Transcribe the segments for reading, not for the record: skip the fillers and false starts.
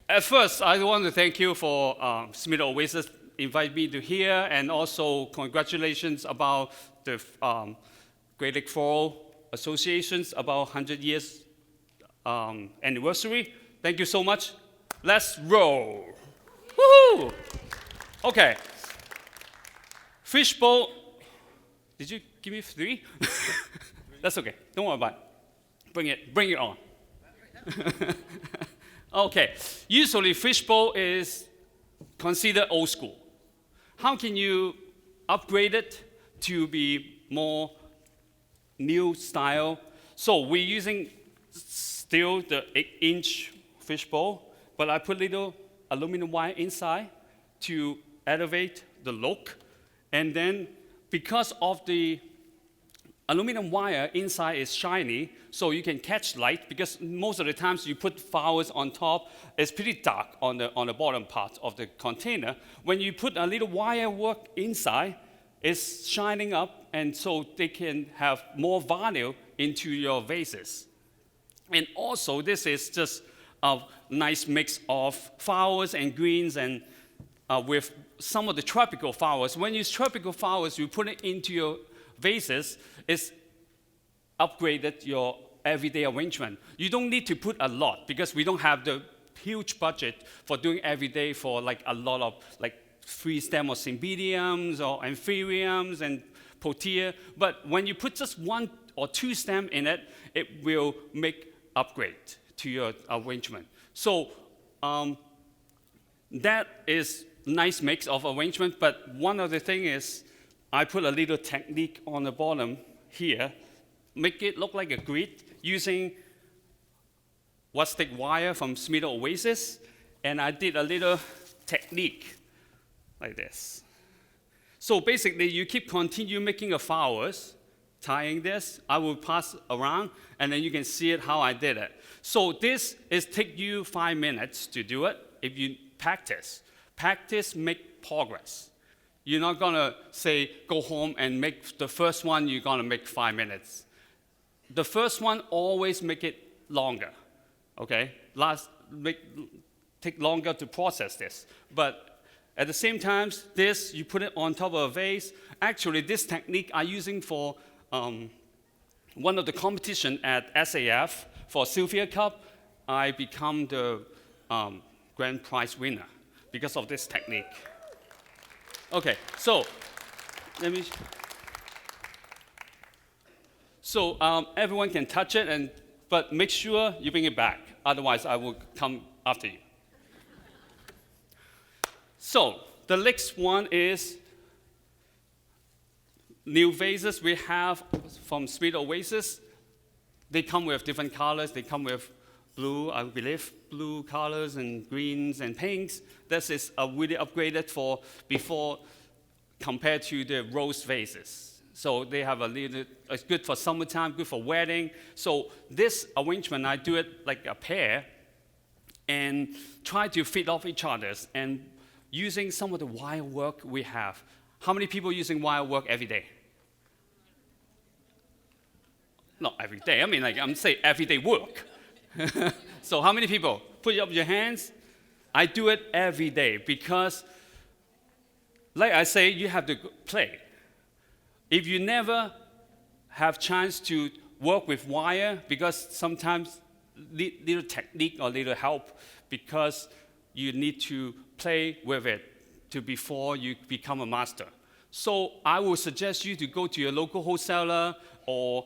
At first, I want to thank you for Smithers-Oasis invite me to here, and also congratulations about the Great Lake Floral Association's about 100 years anniversary. Thank you so much. Let's roll. Woohoo! Okay. Fishbowl. Did you give me 3? That's okay. Don't worry about it. Bring it on. Okay. Usually, fishbowl is considered old school. How can you upgrade it to be more new style? So we're using still the 8-inch fishbowl, but I put little aluminum wire inside to elevate the look. And then because of the aluminum wire inside is shiny, so you can catch light, because most of the times you put flowers on top, it's pretty dark on the bottom part of the container. When you put a little wire work inside, it's shining up, and so they can have more value into your vases. And also, this is just a nice mix of flowers and greens, and with some of the tropical flowers. When you use tropical flowers, you put it into your vases, it's upgraded your everyday arrangement. You don't need to put a lot, because we don't have the huge budget for doing everyday for like a lot of like 3 stem or cymbidiums or anthuriums and protea. But when you put just 1 or 2 stem in it, it will make upgrade to your arrangement. So that is nice mix of arrangement, but one other thing is I put a little technique on the bottom here, make it look like a grid using wood stick wire from Smithers-Oasis, and I did a little technique like this. So basically, you continue making the flowers, tying this. I will pass around, and then you can see it how I did it. So this is take you 5 minutes to do it. If you practice, make progress. You're not gonna say, go home and make the first one, you're gonna make 5 minutes. The first one, always make it longer, okay? Take longer to process this. But at the same time, this, you put it on top of a vase. Actually, this technique I'm using for one of the competition at SAF for Sylvia Cup. I become the grand prize winner because of this technique. Okay, so let me. So everyone can touch it, but make sure you bring it back. Otherwise, I will come after you. So the next one is new vases we have from Smithers-Oasis. They come with different colors. They come with blue, I believe, blue colors and greens and pinks. This is really upgraded for before compared to the rose vases. So they have a little, it's good for summertime, good for wedding. So this arrangement, I do it like a pair and try to fit off each other's, and using some of the wire work we have. How many people using wire work every day? Not every day, I mean like I'm saying everyday work. So how many people? Put up your hands. I do it every day because, like I say, you have to play. If you never have chance to work with wire, because sometimes little technique or little help, because you need to play with it before you become a master. So I will suggest you to go to your local wholesaler or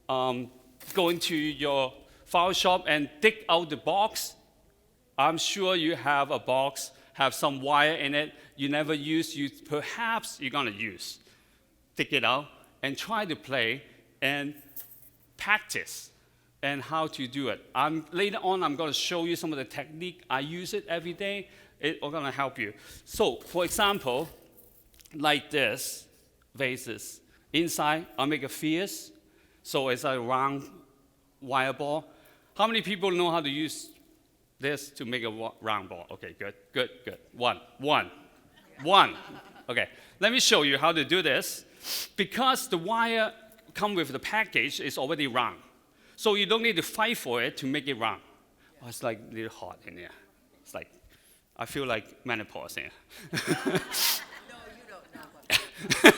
go into your flower shop and dig out the box. I'm sure you have a box, have some wire in it you never use, perhaps you're gonna use. Take it out and try to play and practice and how to do it. Later on, I'm gonna show you some of the technique. I use it every day. It's gonna help you. So, for example, like this, vases. Inside, I'll make a fierce, so it's a round wire ball. How many people know how to use this to make a round ball? Okay, good. One. Okay, let me show you how to do this. Because the wire come with the package is already round. So you don't need to fight for it to make it round. Oh, it's like a little hot in here. It's like, I feel like menopause here. No, you don't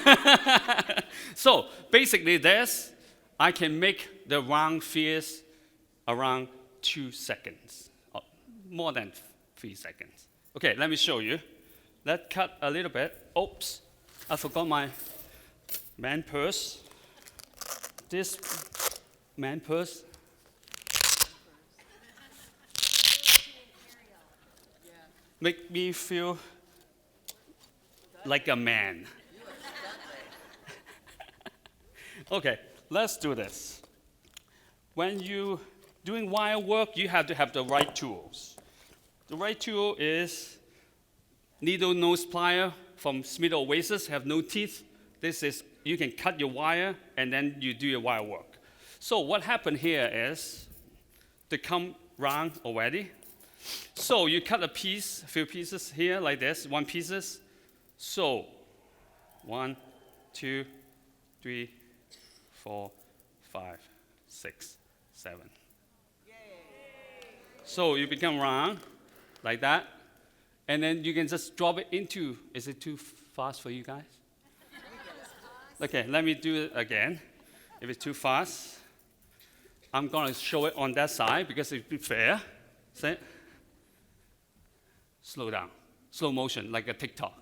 know. So basically this, I can make the round fierce around 2 seconds, or more than 3 seconds. Okay, let me show you. Let's cut a little bit. Oops, I forgot my man purse. This man purse. Make me feel like a man. Okay, let's do this. When you doing wire work, you have to have the right tools. The right tool is needle nose plier from Smithers-Oasis, have no teeth. This is, you can cut your wire and then you do your wire work. So what happened here is, they come round already. So you cut a piece, a few pieces here like this, 1 pieces. So 1, 2, 3, 4, 5, 6, 7. Yay. So you become round like that. And then you can just drop it into, is it too fast for you guys? Okay, let me do it again. If it's too fast, I'm gonna show it on that side because it'll be fair. See? Slow down, slow motion, like a TikTok.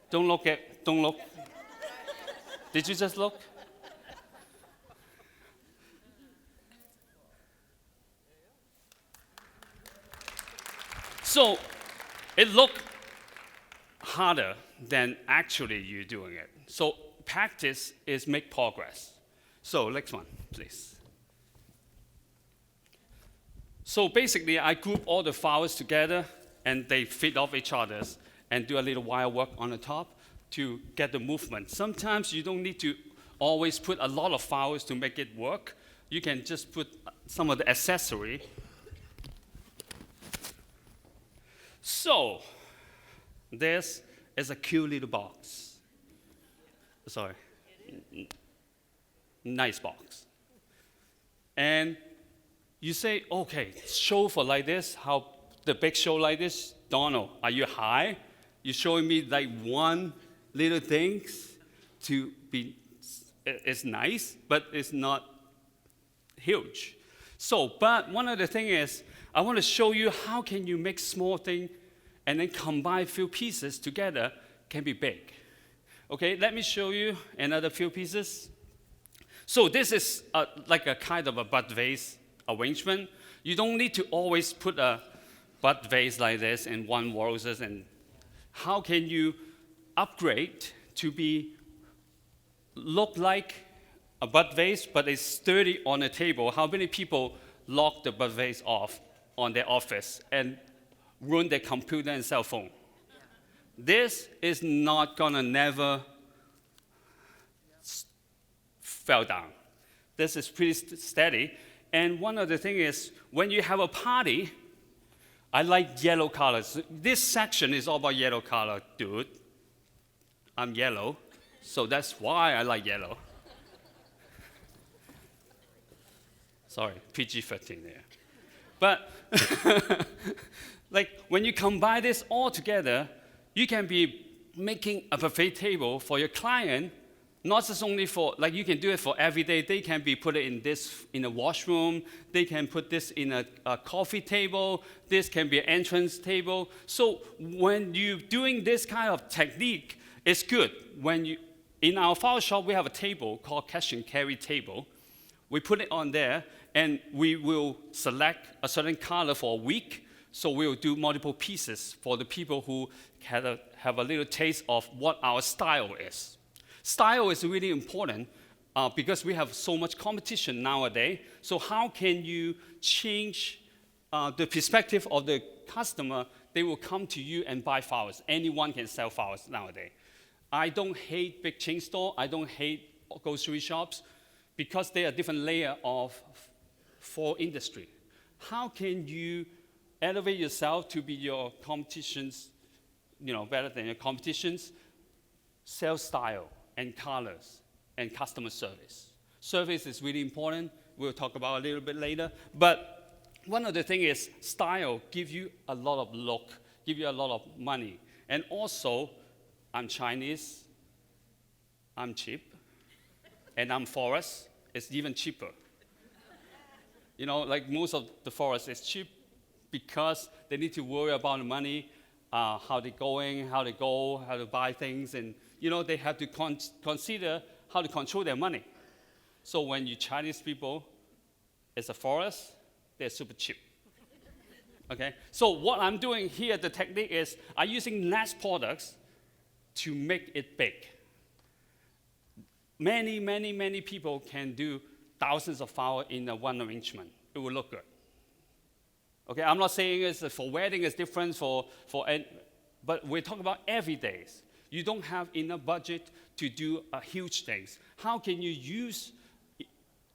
Don't look. Did you just look? So it looked harder than actually you doing it. So practice is make progress. So next one, please. So basically, I group all the flowers together, and they fit off each other, and do a little wire work on the top to get the movement. Sometimes you don't need to always put a lot of flowers to make it work. You can just put some of the accessory. So this is a cute little box. Sorry. Nice box. And you say, okay, show for like this, how the big show like this. Donald, are you high? You're showing me like one little things to be, it's nice, but it's not huge. So, but one of the things is, I want to show you how can you make small thing and then combine few pieces together can be big. Okay, let me show you another few pieces. So this is like a kind of a bud vase arrangement. You don't need to always put a bud vase like this and 1 roses. And how can you upgrade to look like a bud vase, but it's sturdy on the table? How many people lock the bud vase off on their office and ruin their computer and cell phone? This is not gonna never fell down. This is pretty steady. And one other thing is, when you have a party, I like yellow colors. This section is all about yellow color, dude. I'm yellow, so that's why I like yellow. Sorry, PG-13 there. But like when you combine this all together, you can be making a buffet table for your client, not just only for, like you can do it for every day. They can be put it in a washroom. They can put this in a coffee table. This can be an entrance table. So when you're doing this kind of technique, it's good. In our flower shop, we have a table called cash and carry table. We put it on there, and we will select a certain color for a week. So we'll do multiple pieces for the people who have a little taste of what our style is. Style is really important because we have so much competition nowadays. So how can you change the perspective of the customer? They will come to you and buy flowers. Anyone can sell flowers nowadays. I don't hate big chain store. I don't hate grocery shops because they are different layer for industry. How can you elevate yourself to be your competitions, better than your competitions? sales style and colors and customer service. Service is really important. We'll talk about a little bit later. But one of the things is style gives you a lot of look, give you a lot of money. And also, I'm Chinese, I'm cheap, and I'm florist, it's even cheaper. You know, like most of the florists, it's cheap because they need to worry about the money, how they're going, how they go, how to buy things, and you know, they have to consider how to control their money. So when you Chinese people, as a florist, they're super cheap. Okay? So what I'm doing here, the technique is I'm using less products to make it big. Many people can do thousands of flowers in one arrangement. It will look good. Okay, I'm not saying it's for wedding, it's different but we're talking about everydays. You don't have enough budget to do huge things. How can you use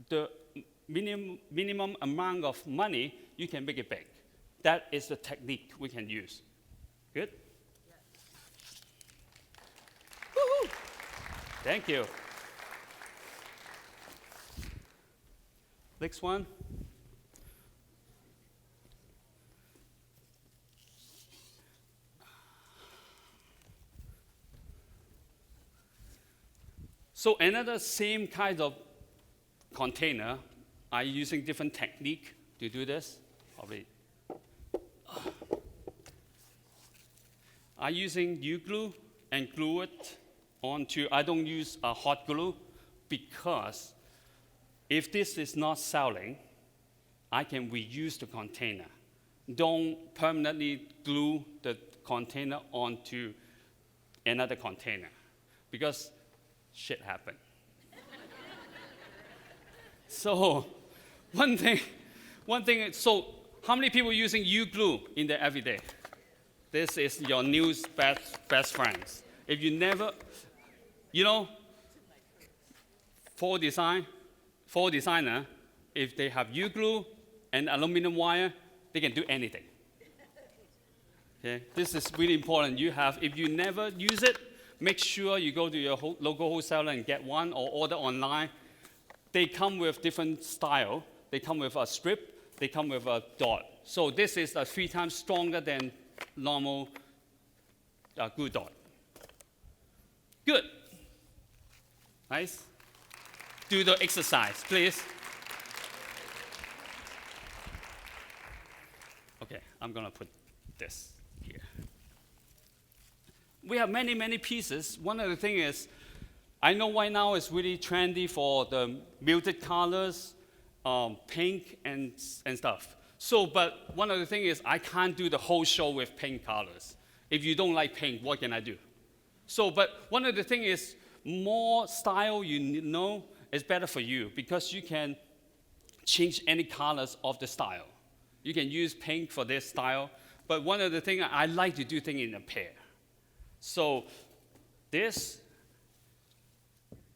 the minimum amount of money, you can make it big? That is the technique we can use. Good? Woo-hoo. Thank you. Next one. So another same kind of container, I'm using different technique to do this. I'm using U-glue and glue it onto, I don't use a hot glue because if this is not selling, I can reuse the container. Don't permanently glue the container onto another container because shit happened. So one thing, so how many people using U-glue in their everyday? This is your new best friends. If you never, you know, for designer, if they have U-glue and aluminum wire, they can do anything. Okay? This is really important. If you never use it, make sure you go to your local wholesaler and get one or order online. They come with different style. They come with a strip. They come with a dot. So this is 3 times stronger than normal glue dot. Good. Nice. Do the exercise, please. Okay, I'm gonna put this here. We have many pieces. One of the things is, I know right now it's really trendy for the muted colors, pink and stuff. So, but one of the things is I can't do the whole show with pink colors. If you don't like pink, what can I do? So, but one of the things is more style you know is better for you because you can change any colors of the style. You can use pink for this style, but one of the things I like to do things in a pair. So this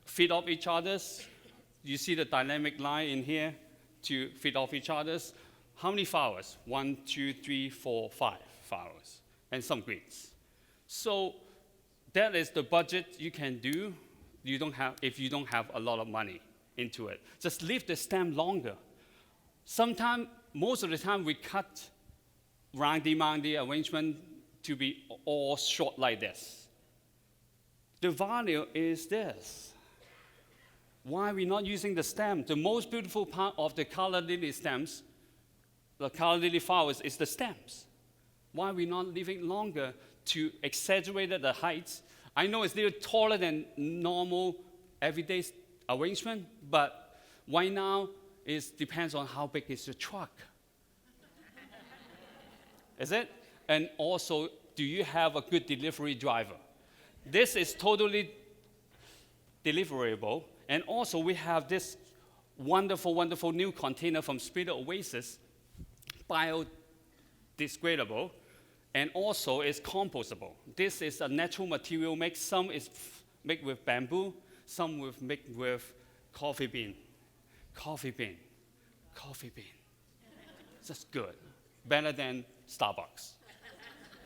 feed off each other's. You see the dynamic line in here to feed off each other's. How many flowers? 1, 2, 3, 4, 5 flowers, and some greens. So that is the budget you can do. If you don't have a lot of money into it. Just leave the stem longer. Sometimes, most of the time, we cut roundy arrangement to be all short like this. The value is this. Why are we not using the stem? The most beautiful part of the calla lily stems, the calla lily flowers, is the stems. Why are we not leaving longer to exaggerate the heights? I know it's a little taller than normal everyday arrangement, but right now it depends on how big is the truck. Is it? And also, do you have a good delivery driver? This is totally deliverable. And also, we have this wonderful new container from Smithers-Oasis, biodegradable, and also is compostable. This is a natural material mix. Some is made with bamboo, some made with coffee bean. Coffee bean. Just good. Better than Starbucks.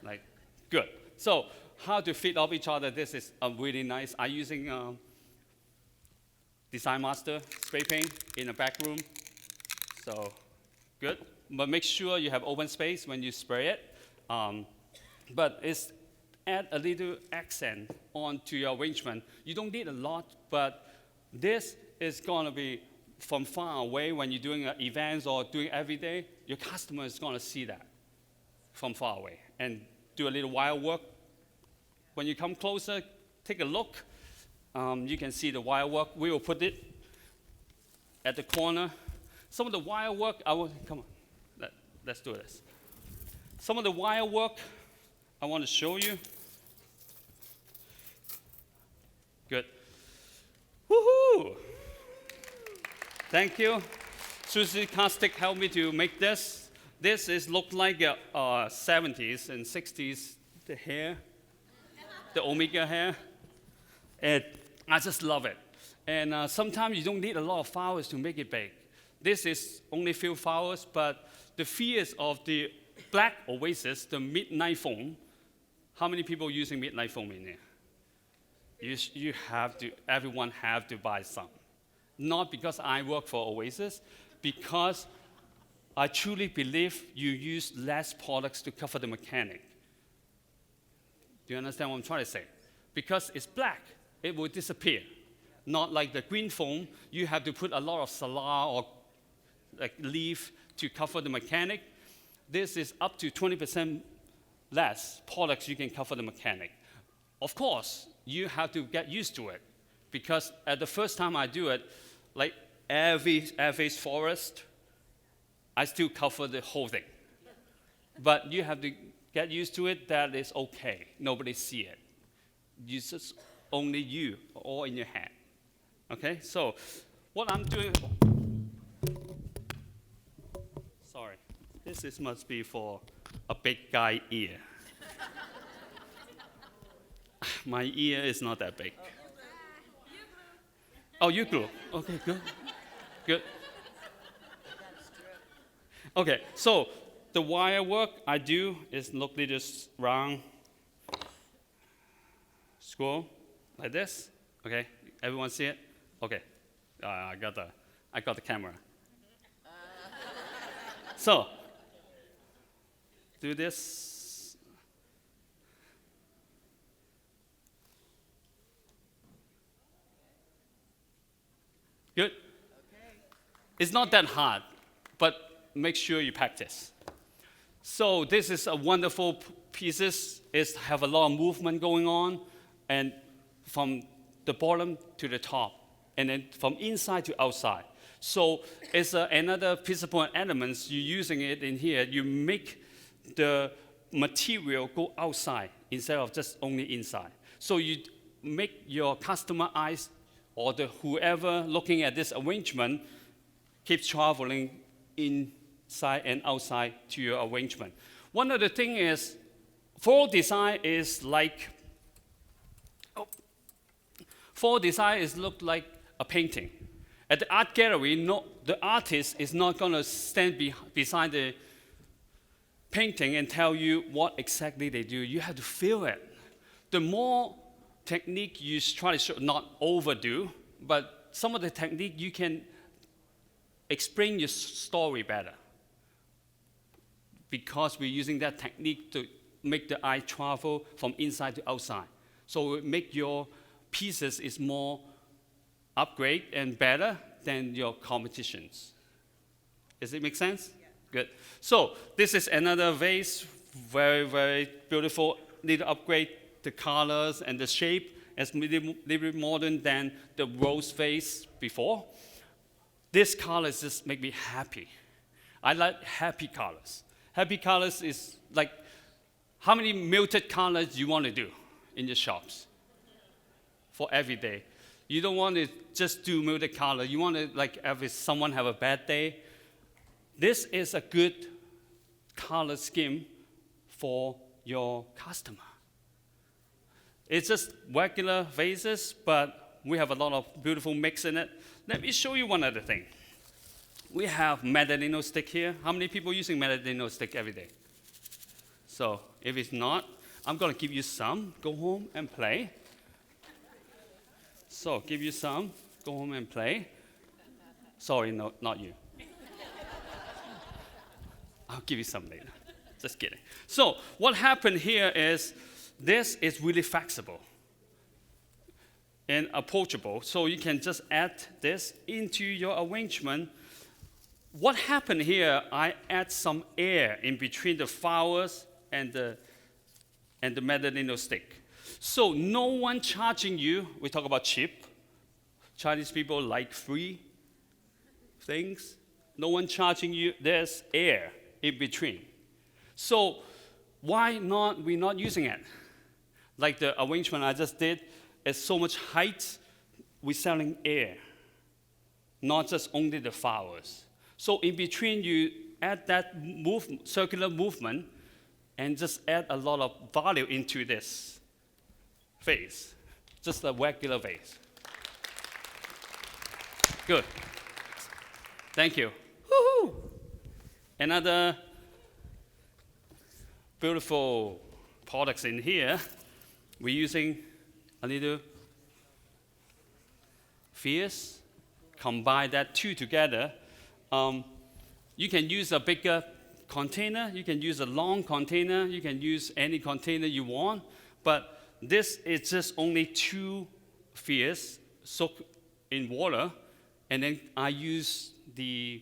Like, good. So, how to fit off each other. This is really nice. I'm using Design Master spray paint in the back room. So good. But make sure you have open space when you spray it. But it's add a little accent onto your arrangement. You don't need a lot, but this is going to be from far away when you're doing events or doing every day. Your customer is going to see that from far away and do a little wire work. When you come closer, take a look. You can see the wire work. We will put it at the corner. Some of the wire work, come on, let's do this. Some of the wire work I want to show you. Good. Woohoo! Thank you. Susie Caustic helped me to make this. This is look like a 70s and 60s, the hair, the Omega hair. And I just love it. And sometimes you don't need a lot of flowers to make it big. This is only few flowers, but the fears of the black Oasis, the midnight foam. How many people using midnight foam in here? You have to, everyone have to buy some. Not because I work for Oasis, because I truly believe you use less products to cover the mechanic. Do you understand what I'm trying to say? Because it's black, it will disappear. Not like the green foam, you have to put a lot of salar or like leaf to cover the mechanic. This is up to 20% less products you can cover the mechanic. Of course, you have to get used to it, because at the first time I do it, like every Vase florist, I still cover the whole thing. But you have to get used to it, that is okay. Nobody see it. It's just only you, all in your hand. Okay, so what I'm doing, sorry, this must be for a big guy ear. My ear is not that big. Oh, you glue. Okay, good. Good. Okay, so the wire work I do is look like this round scroll like this. Okay, everyone see it? Okay, I got the camera. So do this. Good. It's not that hard, but make sure you practice. So this is a wonderful pieces. It have a lot of movement going on, and from the bottom to the top, and then from inside to outside. So it's another principal elements. You're using it in here. You make the material go outside instead of just only inside. So you make your customer eyes or whoever looking at this arrangement keep traveling inside and outside to your arrangement. One of the things is, floral design is like, floral design is look like a painting. At the art gallery, the artist is not going to stand beside the painting and tell you what exactly they do. You have to feel it. The more technique you try to show, not overdo, but some of the technique you can explain your story better, because we're using that technique to make the eye travel from inside to outside. So it make your pieces is more upgrade and better than your competitions. Does it make sense? Yeah. Good. So this is another vase, very, very beautiful. Little upgrade the colors and the shape. It's a little bit modern than the rose vase before. This colors just make me happy. I like happy colors. Happy colors is like, how many muted colors you want to do in your shops for every day? You don't want to just do muted color. You want to, like, if someone have a bad day, this is a good color scheme for your customer. It's just regular vases, but we have a lot of beautiful mix in it. Let me show you one other thing. We have Medellino stick here. How many people using Medellino stick every day? So if it's not, I'm going to give you some. Go home and play. So give you some. Go home and play. Sorry, no, not you. I'll give you some later. Just kidding. So what happened here is this is really flexible and approachable. So you can just add this into your arrangement. What happened here, I add some air in between the flowers and the Medellino stick. So no one charging you. We talk about cheap. Chinese people like free things. No one charging you. There's air in between. So why not we not using it? Like the arrangement I just did, is so much height, we're selling air, not just only the flowers. So in between, you add that circular movement and just add a lot of value into this vase, just a regular vase. Good. Thank you. Woo-hoo. Another beautiful products in here. We're using a little fierce. Combine that two together. You can use a bigger container. You can use a long container. You can use any container you want. But this is just only 2 fierce soaked in water. And then I use the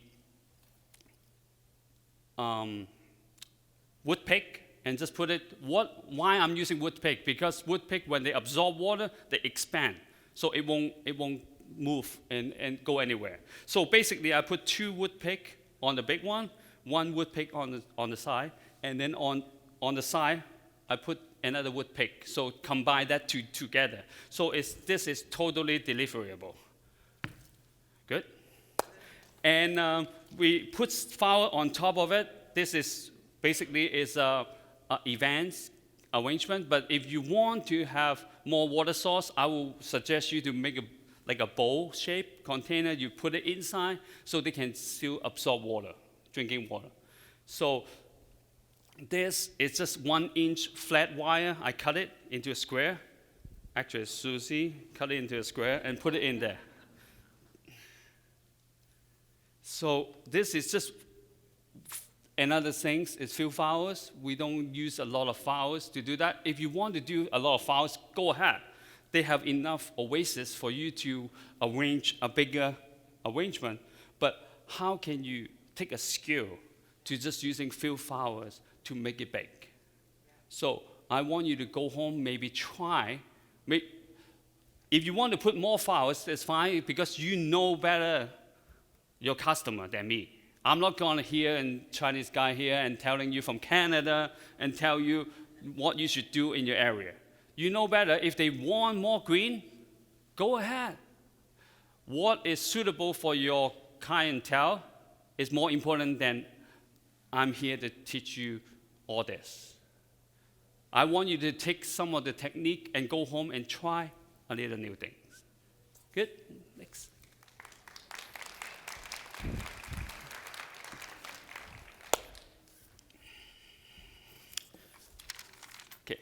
wood pick and just put it. Why I'm using wood pick? Because wood pick, when they absorb water, they expand, so it won't move and go anywhere. So basically, I put 2 wood pick on the big one wood pick on the side, and then on the side, I put another wood pick. So combine that two together. So this is totally deliverable. Good. And we put flower on top of it. This is basically a events arrangement. But if you want to have more water source, I will suggest you to make like a bowl shape container. You put it inside so they can still absorb water, drinking water. So this is just 1-inch flat wire. I cut it into a square. Actually, Susie cut it into a square and put it in there. So this is just another thing is few flowers. We don't use a lot of flowers to do that. If you want to do a lot of flowers, go ahead. They have enough oasis for you to arrange a bigger arrangement. But how can you take a skill to just using few flowers to make it big? So I want you to go home, maybe try. If you want to put more flowers, that's fine, because you know better your customer than me. I'm not going to hear a Chinese guy here and telling you from Canada and tell you what you should do in your area. You know better. If they want more green, go ahead. What is suitable for your clientele is more important than I'm here to teach you all this. I want you to take some of the technique and go home and try a little new things. Good? Next. Okay.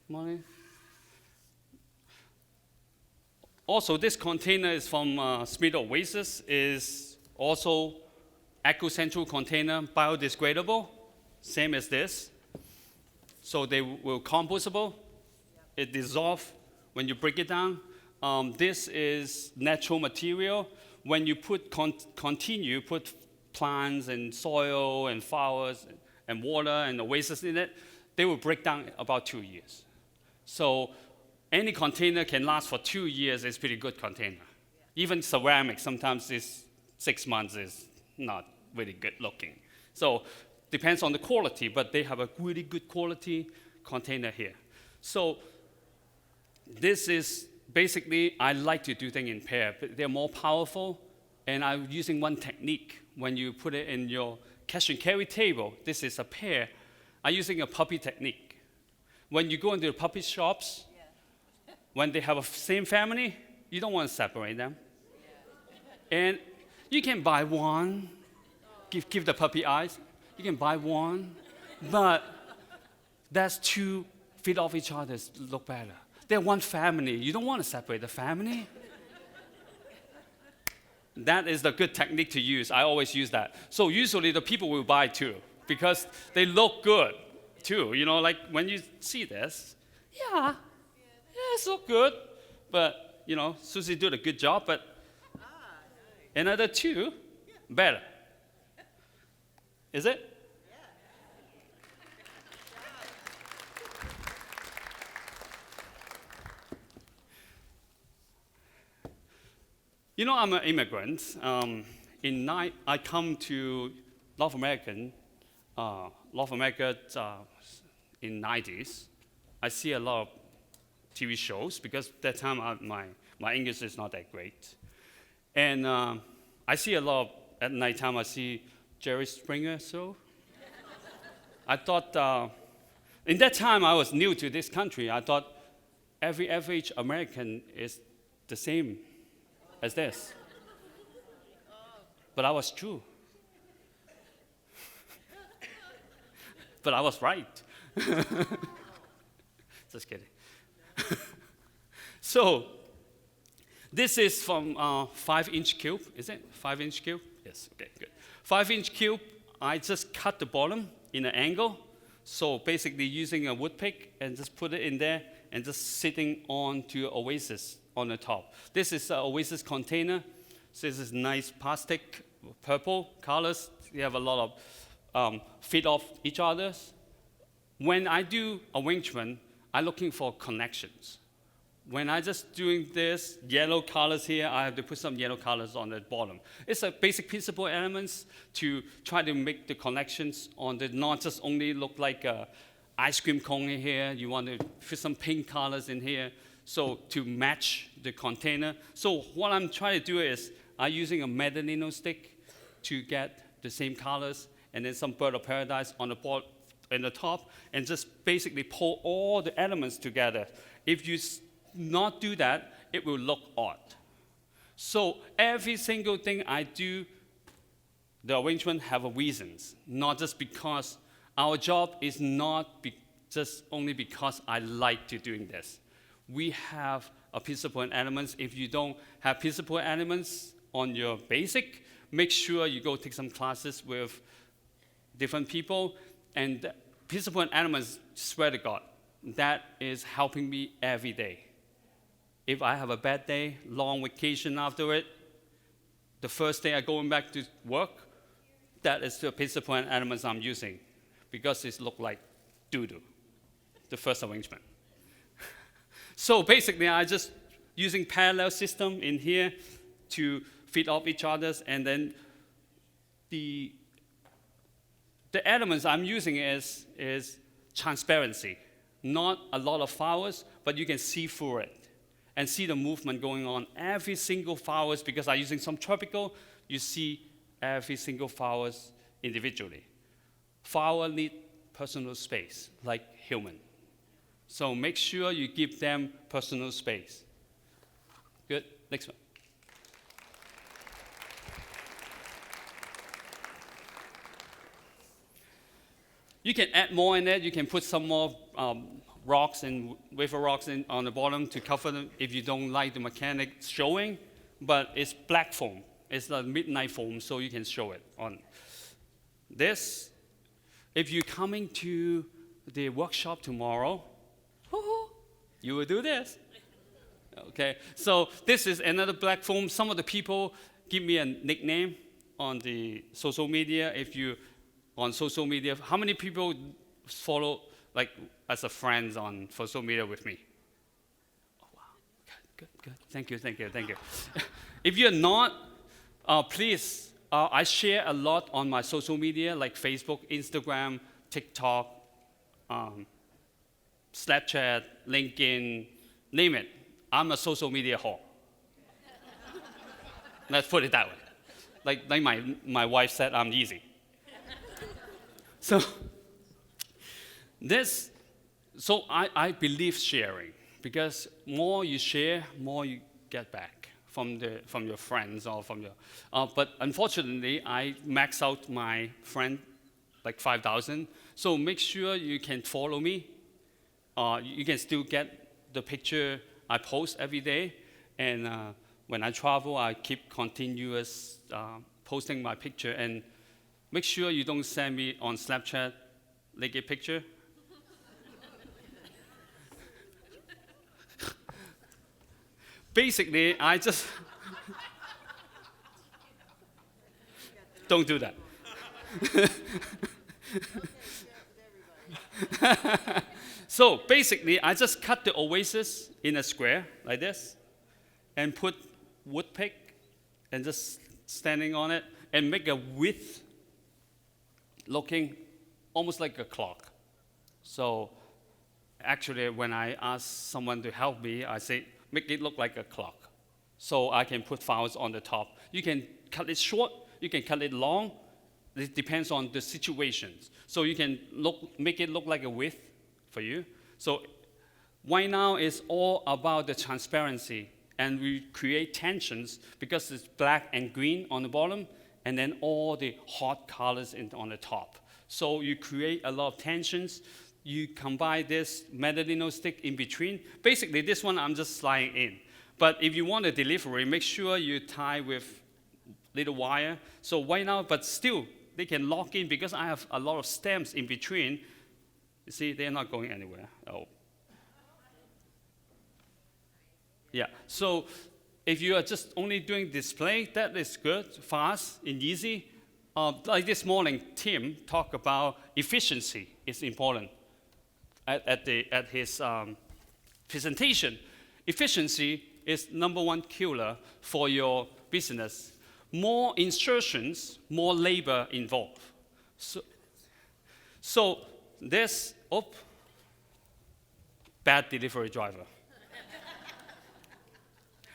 Morning. Also, this container is from Smithers-Oasis. Is also eco-central container, biodegradable, same as this. So they will compostable. It dissolves when you break it down. This is natural material. When you put put plants and soil and flowers and water and oasis in it, they will break down about 2 years. So any container can last for 2 years. It's a pretty good container. Yeah. Even ceramic, sometimes it's 6 months is not really good looking. So depends on the quality, but they have a really good quality container here. So this is basically, I like to do things in pair, but they're more powerful, and I'm using one technique. When you put it in your cash and carry table, this is a pair. I'm using a puppy technique. When you go into the puppy shops, yeah. When they have a same family, you don't want to separate them. Yeah. And you can buy one, give the puppy eyes. You can buy one, but That's two feet off each other look better. They're one family. You don't want to separate the family. That is the good technique to use. I always use that. So usually the people will buy two because they look good too. You know, like when you see this, yeah, it's look good. But, you know, Susie did a good job, but another two, better. Is it? You know, I'm an immigrant. I come to North America in 90s. I see a lot of TV shows because that time my English is not that great. And I see a lot at nighttime. I see Jerry Springer show. I thought, in that time I was new to this country. I thought every average American is the same as this. But I was true. But I was right. Just kidding. So, this is from 5-inch cube. Is it 5-inch cube? Yes, okay, good. 5-inch cube, I just cut the bottom in an angle. So basically using a wood pick and just put it in there and just sitting onto Oasis on the top. This is an Oasis container. So this is nice plastic, purple colors. You have a lot of fit off each other. When I do arrangement, I'm looking for connections. When I just doing this yellow colors here, I have to put some yellow colors on the bottom. It's a basic principle elements to try to make the connections on the, not just only look like a ice cream cone in here. You want to put some pink colors in here. So to match the container. So what I'm trying to do is I'm using a Medalino stick to get the same colors, and then some bird of paradise on the board in the top, and just basically pull all the elements together. If you not do that, it will look odd. So every single thing I do, the arrangement have a reasons, not just because our job is not just only because I like to doing this. We have a principle and elements. If you don't have principle and elements on your basic, make sure you go take some classes with different people. And principle and elements, swear to God, that is helping me every day. If I have a bad day, long vacation after it, the first day I going back to work, that is the principle and elements I'm using because it look like doo-doo, the first arrangement. So basically, I just using parallel system in here to feed off each other, and then the elements I'm using is transparency. Not a lot of flowers, but you can see through it and see the movement going on. Every single flowers, because I'm using some tropical, you see every single flowers individually. Flower need personal space, like human. So make sure you give them personal space. Good, next one. You can add more in there. You can put some more rocks and wafer rocks on the bottom to cover them if you don't like the mechanic showing. But it's black foam. It's a midnight foam, so you can show it on this. If you're coming to the workshop tomorrow, you will do this. Okay, so this is another black foam. Some of the people give me a nickname on the social media. If you on social media, how many people follow like as a friends on social media with me? Oh wow, good. Thank you. If you're not, please, I share a lot on my social media like Facebook, Instagram, TikTok, Snapchat, LinkedIn, name it. I'm a social media whore. Let's put it that way. Like my wife said, I'm easy. So I believe sharing, because more you share, more you get back from your friends or from your. But unfortunately, I max out my friend like 5,000. So make sure you can follow me. You can still get the picture I post every day. And when I travel, I keep continuous posting my picture. And make sure you don't send me on Snapchat naked picture. Basically, I just don't do that. So basically, I just cut the oasis in a square like this and put wood pick and just standing on it and make a width looking almost like a clock. So actually, when I ask someone to help me, I say, make it look like a clock. So I can put flowers on the top. You can cut it short, you can cut it long. It depends on the situations. So you can make it look like a width for you. So right now is all about the transparency. And we create tensions because it's black and green on the bottom, and then all the hot colors on the top. So you create a lot of tensions. You combine this Medellino stick in between. Basically, this one I'm just sliding in. But if you want a delivery, make sure you tie with little wire. So right now, but still, they can lock in because I have a lot of stems in between. You see, they're not going anywhere. Oh. Yeah, so if you are just only doing display, that is good, fast and easy. Like this morning, Tim talked about efficiency is important at his presentation. Efficiency is #1 killer for your business. More insertions, more labor involved. So this, bad delivery driver.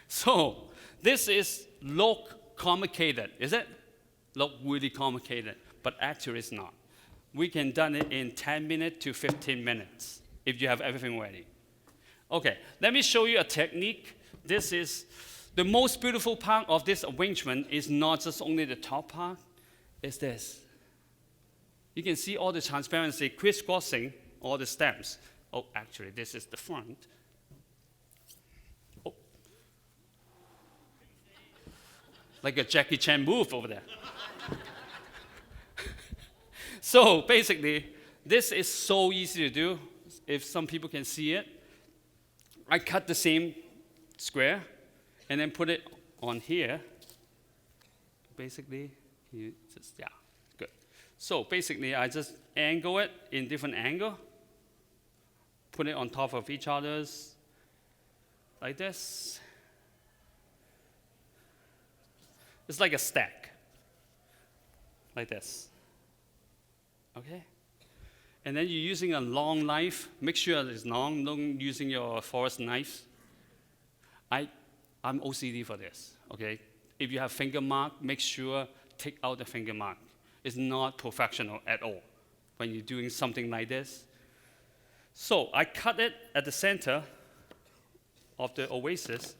So this is look complicated, is it? Look really complicated, but actually it's not. We can do it in 10 minutes to 15 minutes if you have everything ready. Okay, let me show you a technique. This is the most beautiful part of this arrangement is not just only the top part, it's this. You can see all the transparency crisscrossing all the stems. Oh, actually, this is the front. Oh. Like a Jackie Chan move over there. So basically, this is so easy to do. If some people can see it, I cut the same square and then put it on here. Basically, you just, yeah, good. So basically, I just angle it in different angle, put it on top of each other's, like this. It's like a stack, like this. Okay? And then you're using a long knife. Make sure it's long, don't using your forest knife. I'm OCD for this, okay? If you have finger mark, make sure take out the finger mark. It's not professional at all when you're doing something like this. So I cut it at the center of the oasis.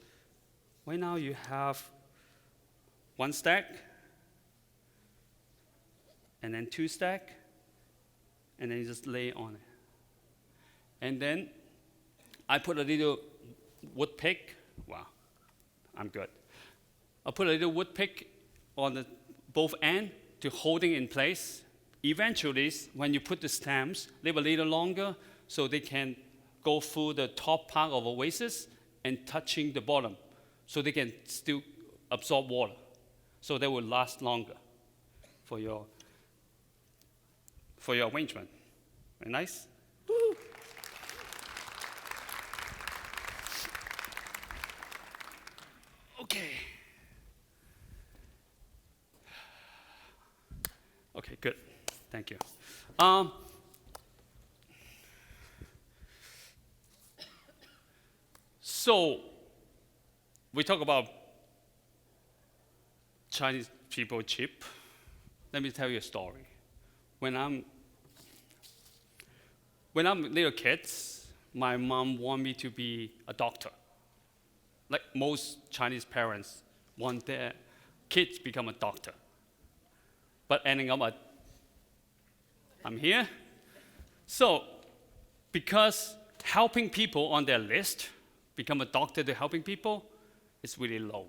Right now you have one stack, and then two stack, and then you just lay on it. And then I put a little wood pick. Wow, I'm good. I put a little wood pick on the both ends to holding in place. Eventually, when you put the stems, live a little longer so they can go through the top part of oasis and touching the bottom so they can still absorb water. So they will last longer for your arrangement. Very nice? Woo. Okay. Okay, good. Thank you. So we talk about Chinese people cheap. Let me tell you a story. When I'm little kids, my mom wanted me to be a doctor. Like most Chinese parents want their kids become a doctor. But ending up I'm here. So, because helping people on their list, become a doctor to helping people, is really low.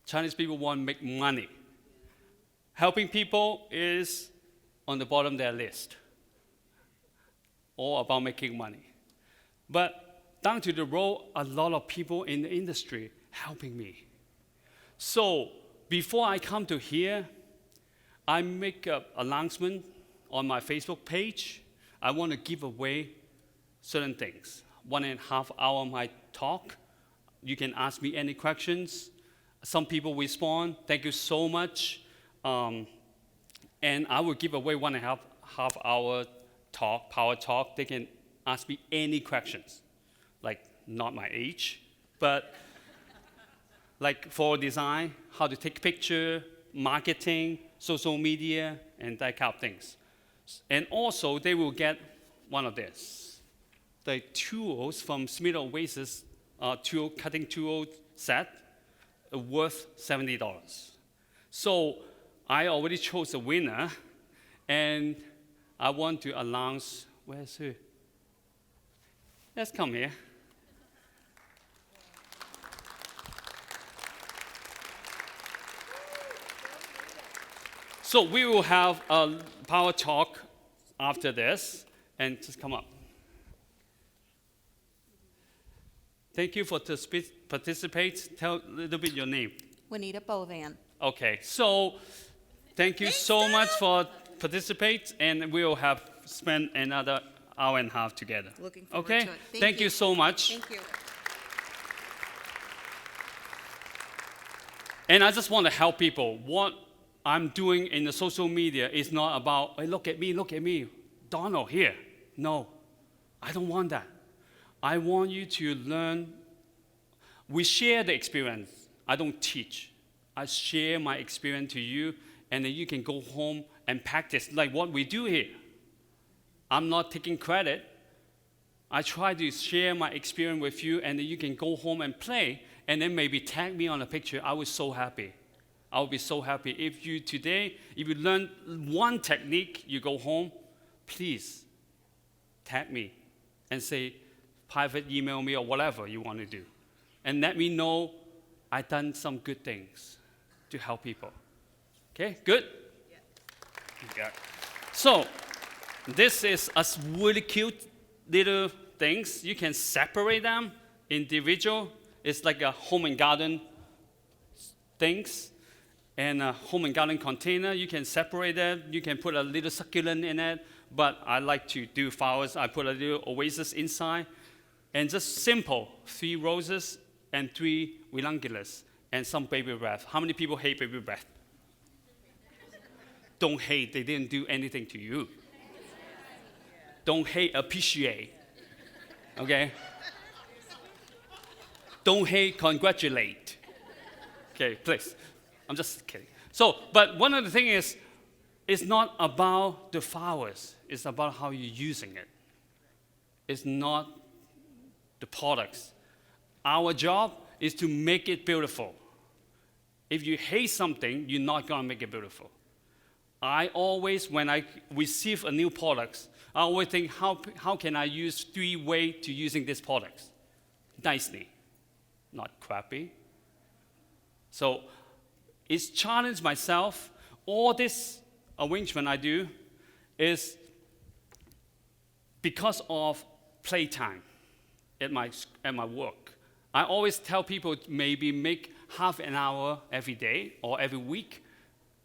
Chinese people want to make money. Helping people is on the bottom of their list, all about making money. But down to the road, a lot of people in the industry helping me. So before I come to here, I make an announcement on my Facebook page. I want to give away certain things. 1.5 hours of my talk. You can ask me any questions. Some people respond, thank you so much. And I will give away 1.5 hour talk, power talk. They can ask me any questions, like not my age, but like for design, how to take picture, marketing, social media, and that kind of things. And also, they will get one of this, the tools from Smithers-Oasis cutting tool set, worth $70. So I already chose a winner, and I want to announce, where's who? Let's come here. So we will have a power talk after this, and just come up. Thank you for participate. Tell a little bit your name. Juanita Bovan. Okay, so thank you so much for participate, and we will have spent another hour and a half together. Looking forward okay? to it. Thank you so much. Thank you. And I just want to help people. What I'm doing in the social media is not about, hey, look at me, Donald here. No, I don't want that. I want you to learn. We share the experience. I don't teach. I share my experience to you, and then you can go home and practice like what we do here. I'm not taking credit. I try to share my experience with you, and then you can go home and play, and then maybe tag me on a picture. I was so happy. I would be so happy if you today, if you learn one technique, you go home, please tag me and say, private email me or whatever you want to do. And let me know I've done some good things to help people. Okay, good? Yeah. So, this is a really cute little things. You can separate them individual. It's like a home and garden things. And a home and garden container, you can separate it. You can put a little succulent in it. But I like to do flowers. I put a little oasis inside. And just simple, 3 roses and 3 ranunculus and some baby breath. How many people hate baby breath? Don't hate, they didn't do anything to you. Don't hate, appreciate. Okay? Don't hate, congratulate. Okay, please. I'm just kidding. So, but one of the things is, it's not about the flowers. It's about how you're using it. It's not the products. Our job is to make it beautiful. If you hate something, you're not going to make it beautiful. I always, when I receive a new product, I always think, how can I use 3 ways to using this product? Nicely, not crappy. So it's challenged myself. All this arrangement I do is because of playtime at my work. I always tell people maybe make half an hour every day or every week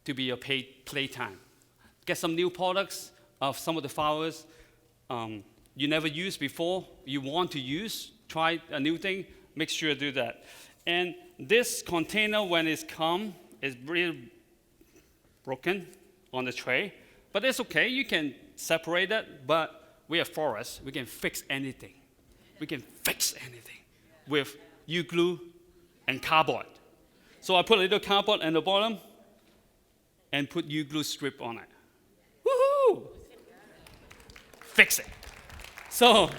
to be a paid playtime. Get some new products of some of the flowers you never used before, you want to use, try a new thing, make sure to do that. And this container, when it's come, is really broken on the tray, but it's okay, you can separate it, but we are florists, we can fix anything. We can fix anything with U-glue and cardboard. So I put a little cardboard at the bottom and put U-glue strip on it. Woohoo! Fix it. So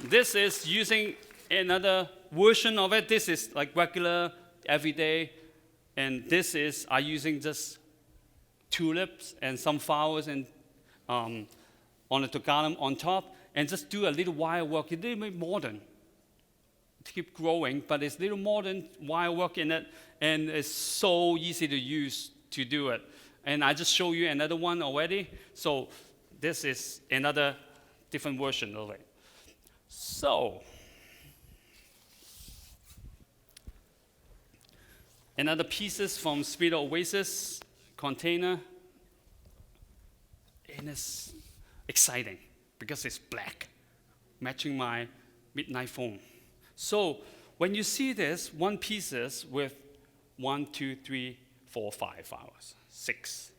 this is using another version of it. This is like regular, everyday, and this is I'm using just tulips and some flowers and on the togalum on top, and just do a little wire work, a little bit modern. To keep growing, but it's little modern wire work in it, and it's so easy to use to do it. And I just show you another one already. So this is another different version of it. So another pieces from Smithers-Oasis container, and it's exciting because it's black, matching my midnight foam. So when you see this, one pieces with 1, 2, 3, 4, 5 hours, 6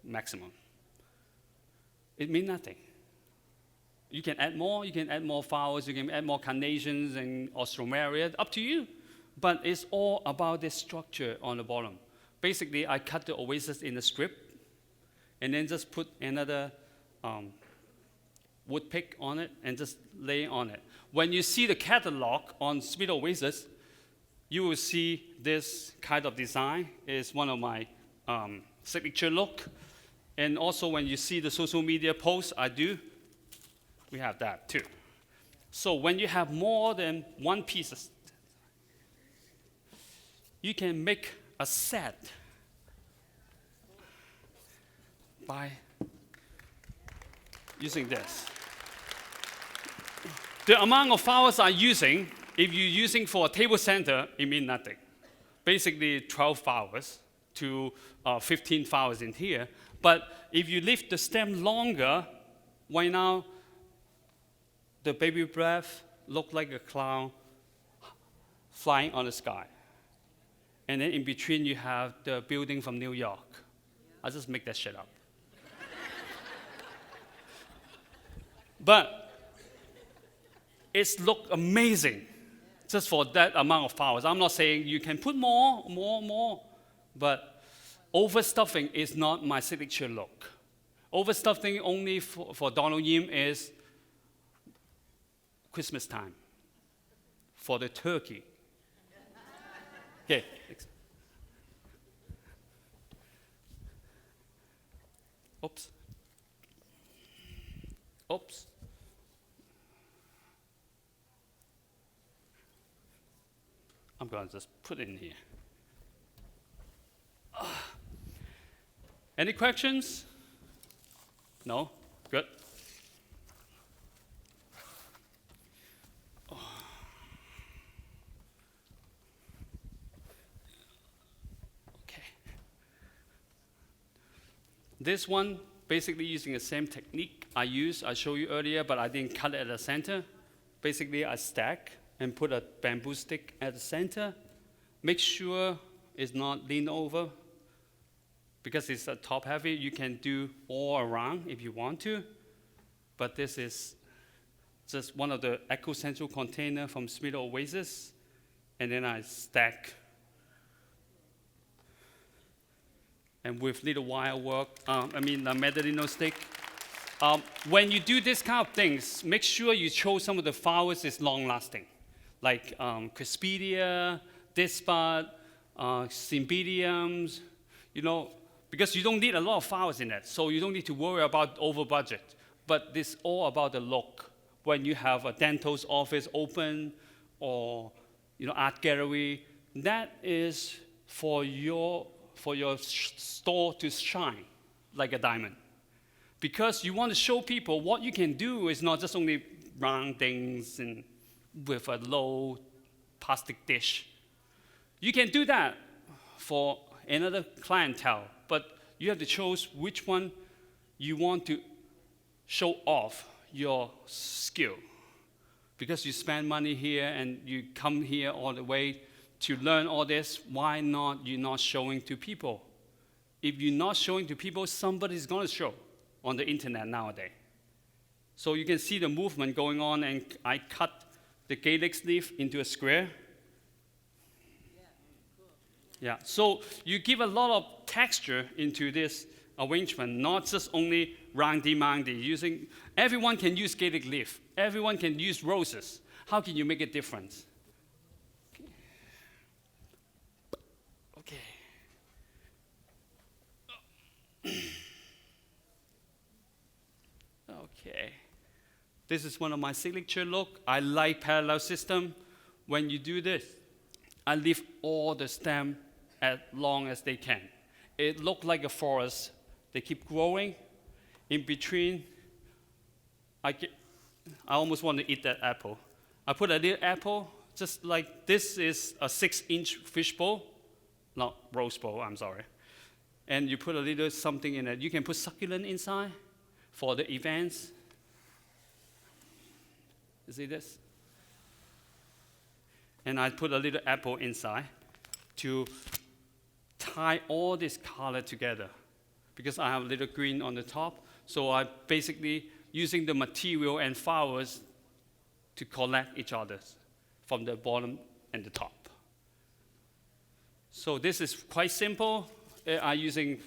maximum, it means nothing. You can add more flowers, you can add more carnations and ostromeria, up to you. But it's all about the structure on the bottom. Basically, I cut the oasis in a strip, and then just put another wood pick on it and just lay on it. When you see the catalog on Smithers-Oasis, you will see this kind of design is one of my signature look. And also when you see the social media posts I do, we have that too. So when you have more than one piece, you can make a set by using this. The amount of flowers I'm using, if you're using for a table center, it means nothing. Basically 12 flowers to 15 flowers in here. But if you leave the stem longer, right now, the baby breath look like a cloud flying on the sky. And then in between you have the building from New York. I just make that shit up. But it's look amazing just for that amount of flowers. I'm not saying you can put more, but overstuffing is not my signature look. Overstuffing only for Donald Yim is Christmas time, for the turkey. Okay. Oops. Oops. I'm going to just put it in here. Any questions? No? Good. Okay. This one, basically using the same technique I showed you earlier, but I didn't cut it at the center. Basically, I stack and put a bamboo stick at the center. Make sure it's not lean over. Because it's top heavy, you can do all around if you want to. But this is just one of the eco-central container from Smithers-Oasis. And then I stack. And with little wire work, a Medellino stick. When you do this kind of things, make sure you chose some of the flowers is long-lasting. Like Crispidia, Dispad, Cymbidiums, because you don't need a lot of flowers in it, so you don't need to worry about over budget. But it's all about the look. When you have a dental's office open or art gallery, that is for your store to shine like a diamond. Because you want to show people what you can do is not just only round things and with a low plastic dish. You can do that for another clientele, but you have to choose which one you want to show off your skill. Because you spend money here and you come here all the way to learn all this, why not you're not showing to people? If you're not showing to people, somebody's going to show on the internet nowadays. So you can see the movement going on, and I cut the calyx leaf into a square. Yeah, so you give a lot of texture into this arrangement, not just only roundy-moundy. Everyone can use calyx leaf. Everyone can use roses. How can you make a difference? Okay. Okay. This is one of my signature look. I like parallel system. When you do this, I leave all the stem as long as they can. It looks like a forest. They keep growing. In between, I almost want to eat that apple. I put a little apple, just like this is a 6-inch fishbowl, not rose bowl, I'm sorry. And you put a little something in it. You can put succulent inside for the events. You see this? And I put a little apple inside to tie all this color together, because I have a little green on the top. So I basically using the material and flowers to collect each other from the bottom and the top. So this is quite simple. I'm using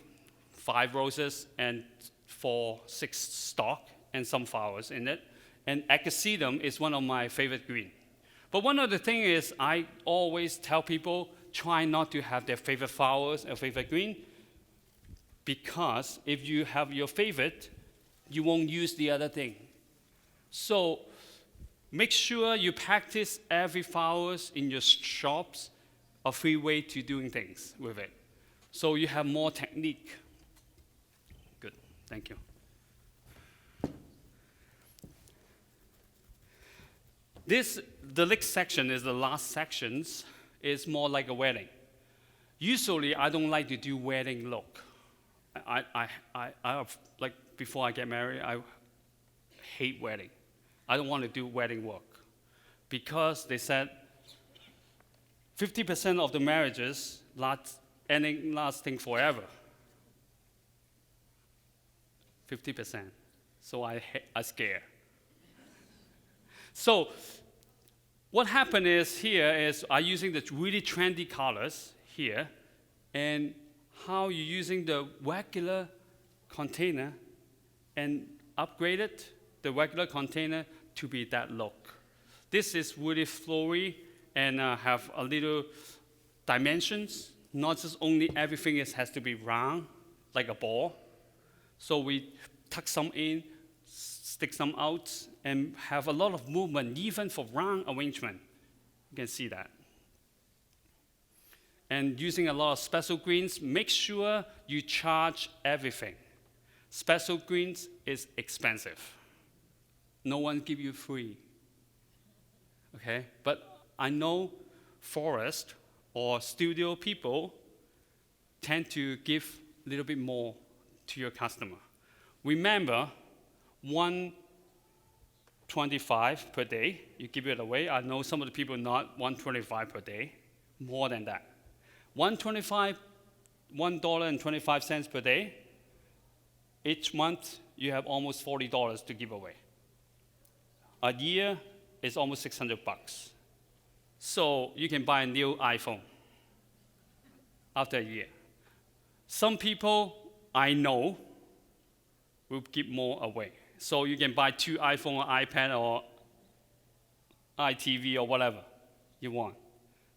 5 roses and 6 stalk and some flowers in it. And Adhesive is one of my favorite green. But one of the things is I always tell people try not to have their favorite flowers or favorite green, because if you have your favorite, you won't use the other thing. So make sure you practice every flowers in your shops, a free way to doing things with it. So you have more technique. Good, thank you. The next section is the last sections. It's more like a wedding. Usually, I don't like to do wedding look. I like before I get married, I hate wedding. I don't want to do wedding work, because they said 50% of the marriages lasting forever. 50%. So I scare. So what happened is here is I'm using the really trendy colors here, and how you're using the regular container and upgraded the regular container to be that look. This is really flowy and have a little dimensions, not just only everything has to be round like a ball. So we tuck some in, stick some out, and have a lot of movement, even for round arrangement. You can see that. And using a lot of special greens, make sure you charge everything. Special greens is expensive. No one give you free. Okay? But I know florists or studio people tend to give a little bit more to your customer. Remember, $125 per day, you give it away. I know some of the people not $125 per day, more than that. $1.25 per day. Each month, you have almost $40 to give away. A year is almost $600. So you can buy a new iPhone after a year. Some people I know will give more away. So you can buy 2 iPhone or iPad or iTV or whatever you want.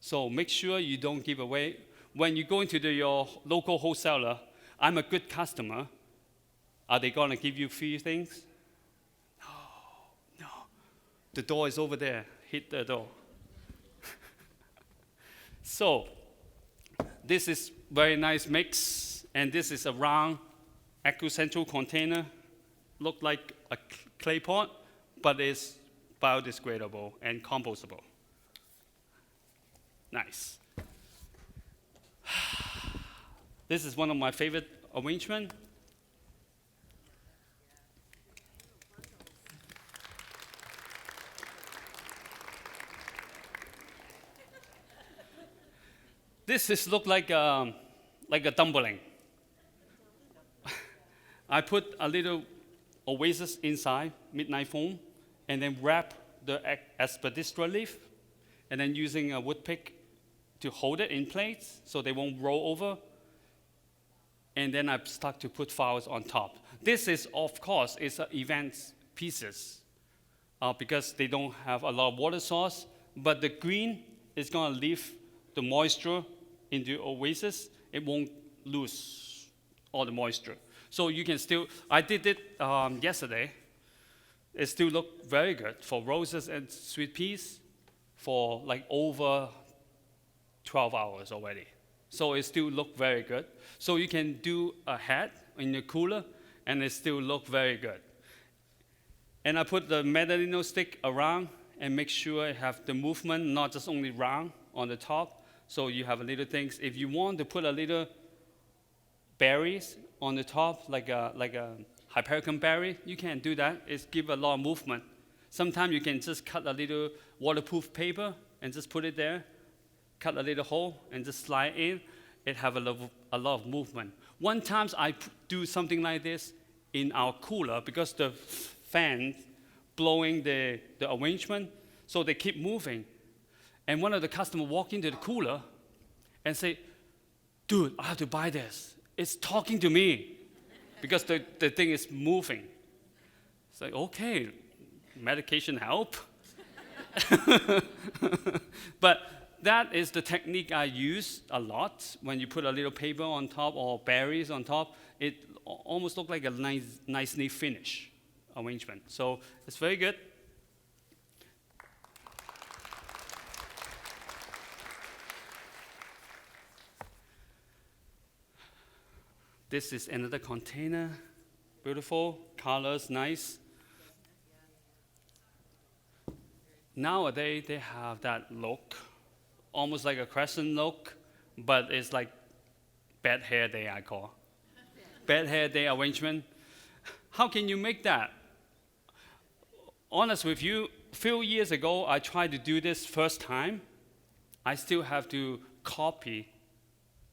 So make sure you don't give away. When you go into your local wholesaler, I'm a good customer. Are they going to give you free things? No. The door is over there. Hit the door. So this is very nice mix. And this is a round ecocentral container. Look like a clay pot, but it's biodegradable and compostable. Nice. This is one of my favorite arrangements. This look like a dumpling. I put a little oasis inside, midnight foam, and then wrap the aspidistra leaf, and then using a wood pick to hold it in place so they won't roll over. And then I start to put flowers on top. This is, of course, is event pieces because they don't have a lot of water source, but the green is going to leave the moisture in the oasis. It won't lose all the moisture. So you can still, I did it yesterday. It still look very good for roses and sweet peas for like over 12 hours already. So it still look very good. So you can do a hat in the cooler and it still look very good. And I put the Medalino stick around and make sure I have the movement, not just only round on the top. So you have a little things. If you want to put a little berries on the top, like a Hypericum berry, you can do that. It gives a lot of movement. Sometimes you can just cut a little waterproof paper and just put it there, cut a little hole and just slide in. It have a lot of movement. One time I do something like this in our cooler because the fan blowing the arrangement, so they keep moving. And one of the customers walk into the cooler and say, dude, I have to buy this. It's talking to me because the thing is moving. It's like, okay, medication help. But that is the technique I use a lot. When you put a little paper on top or berries on top, it almost looks like a nicely finished arrangement. So it's very good. This is another container. Beautiful, colors nice. Nowadays, they have that look, almost like a crescent look, but it's like bad hair day, I call. Bad hair day arrangement. How can you make that? Honest with you, a few years ago, I tried to do this first time. I still have to copy.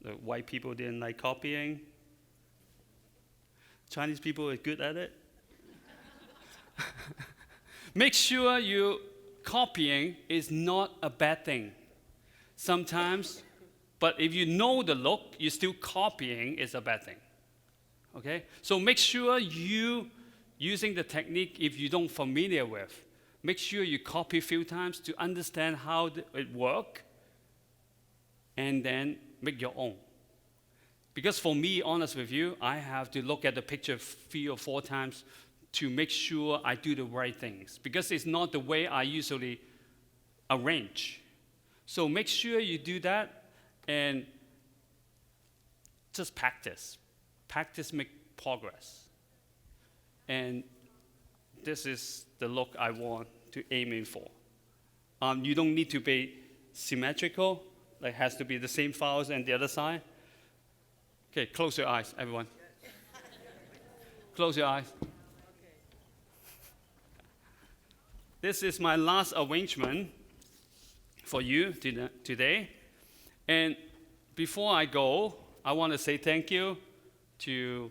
The white people didn't like copying. Chinese people are good at it. Make sure you copying is not a bad thing. Sometimes, but if you know the look, you're still copying is a bad thing. Okay? So make sure you using the technique if you don't familiar with. Make sure you copy a few times to understand how it works, and then make your own. Because for me, honest with you, I have to look at the picture 3 or 4 times to make sure I do the right things. Because it's not the way I usually arrange. So make sure you do that and just practice. Practice make progress. And this is the look I want to aim in for. You don't need to be symmetrical. Like has to be the same files and the other side. Okay, close your eyes, everyone. Close your eyes. This is my last arrangement for you today. And before I go, I want to say thank you to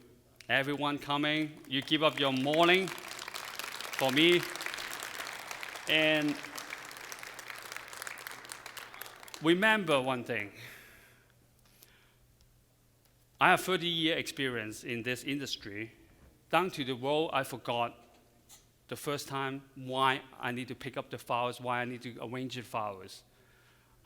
everyone coming. You give up your morning for me. And remember one thing. I have 30-year experience in this industry. Down to the world, I forgot the first time why I need to pick up the files, why I need to arrange the files.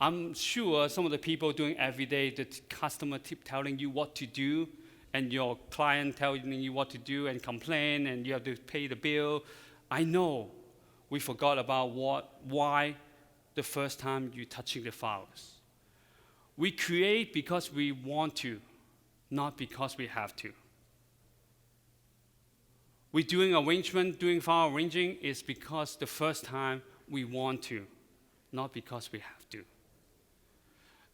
I'm sure some of the people doing every day, the customer keep telling you what to do, and your client telling you what to do and complain, and you have to pay the bill. I know we forgot about why the first time you're touching the files. We create because we want to, not because we have to. We're doing arrangement, doing file arranging is because the first time we want to, not because we have to.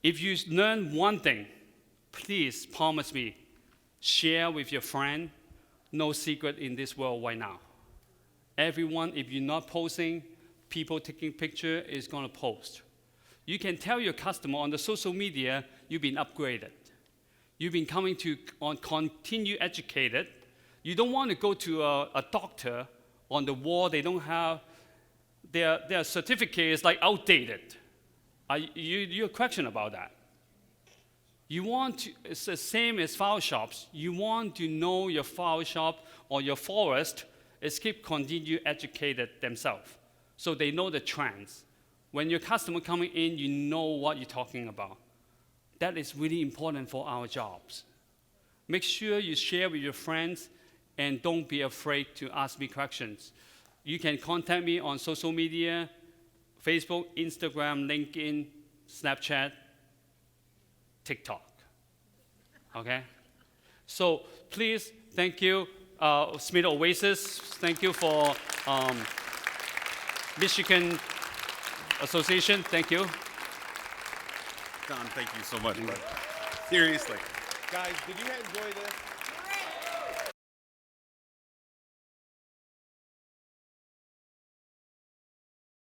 If you learn one thing, please promise me, share with your friend. No secret in this world right now. Everyone, if you're not posting, people taking picture is going to post. You can tell your customer on the social media you've been upgraded. You've been coming to continue educated. You don't want to go to a doctor on the wall. They don't have their certificate is like outdated. You're question about that. You want to, it's the same as file shops. You want to know your file shop or your florist is keep continue educated themselves, so they know the trends. When your customer coming in, you know what you're talking about. That is really important for our jobs. Make sure you share with your friends and don't be afraid to ask me questions. You can contact me on social media, Facebook, Instagram, LinkedIn, Snapchat, TikTok. Okay? So please, thank you, Smithers-Oasis. Thank you for Michigan Association. Thank you. Don, thank you so much, bud. Seriously. Guys, did you enjoy this?